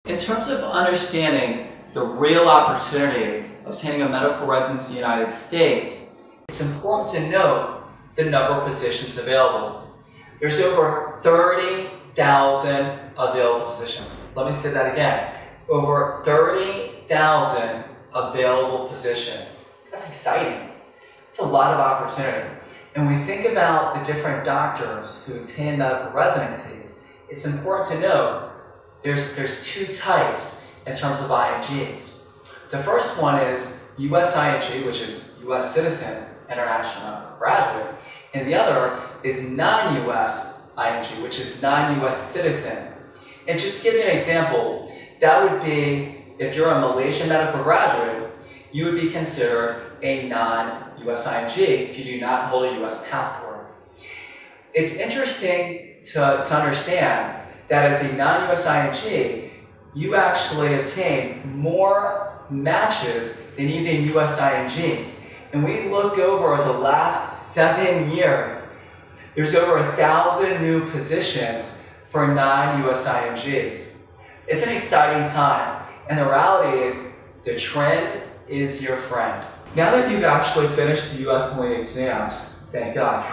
In terms of understanding the real opportunity of obtaining a medical residency in the United States, it's important to note the number of positions available. There's over 30,000 available positions. Let me say that again. Over 30,000 available positions. That's exciting. It's a lot of opportunity. And when we think about the different doctors who attend medical residencies, it's important to note there's two types in terms of IMGs. The first one is US IMG, which is US citizen, international medical graduate, and the other is non-US IMG, which is non-US citizen. And just to give you an example, that would be if you're a Malaysian medical graduate, you would be considered a non-US IMG if you do not hold a US passport. It's interesting to understand that as a non-US IMG, you actually obtain more matches than even US IMGs. And we look over the last 7 years, there's over 1,000 new positions for non-US IMGs. It's an exciting time, and the reality, the trend is your friend. Now that you've actually finished the USMLE exams, thank God,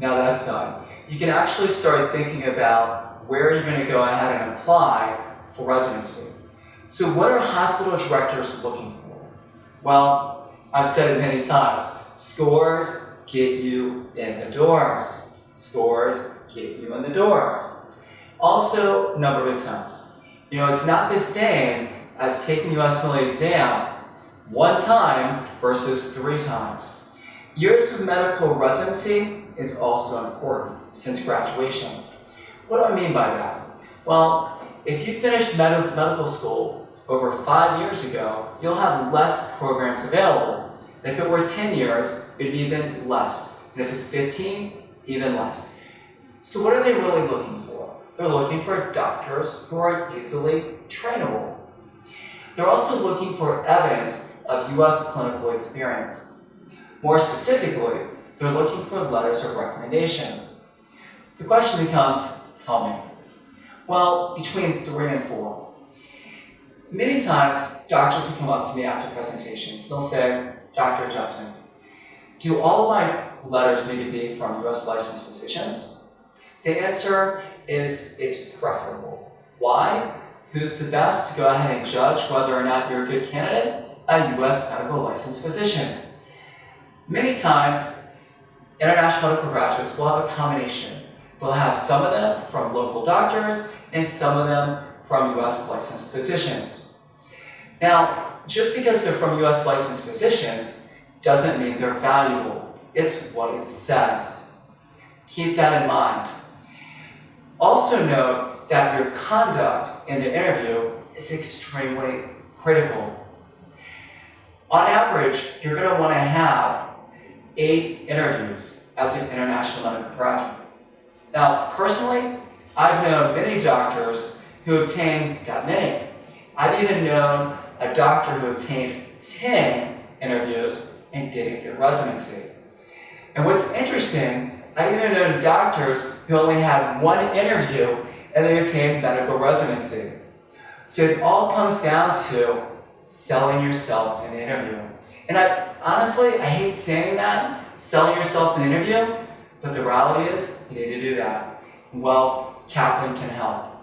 now that's done, you can actually start thinking about where you're going to go ahead and apply for residency. So what are hospital directors looking for? Well, I've said it many times, scores get you in the doors. Scores get you in the doors. Also, number of attempts. You know, it's not the same as taking the USMLE exam one time versus 3 times. Years of medical residency is also important since graduation. What do I mean by that? Well, if you finished medical school over 5 years ago, you'll have less programs available. And if it were 10 years, it'd be even less. And if it's 15, even less. So what are they really looking for? They're looking for doctors who are easily trainable. They're also looking for evidence of US clinical experience. More specifically, they're looking for letters of recommendation. The question becomes, how many? Well, between 3 and 4. Many times, doctors will come up to me after presentations. They'll say, Dr. Judson, do all of my letters need to be from US licensed physicians? The answer is it's preferable. Why? Who's the best to go ahead and judge whether or not you're a good candidate? A US medical licensed physician. Many times, international medical graduates will have a combination. They'll have some of them from local doctors and some of them from US licensed physicians. Now, just because they're from US licensed physicians doesn't mean they're valuable. It's what it says. Keep that in mind. Also note that your conduct in the interview is extremely critical. On average, you're going to want to have 8 interviews as an international medical graduate. Now, personally, I've known many doctors who obtained that many. I've even known a doctor who obtained 10 interviews and didn't get residency. And what's interesting, I've even known doctors who only had 1 interview and they obtained medical residency. So it all comes down to selling yourself in the interview. And honestly, I hate saying that, selling yourself in the interview, but the reality is, you need to do that. Well, Kaplan can help.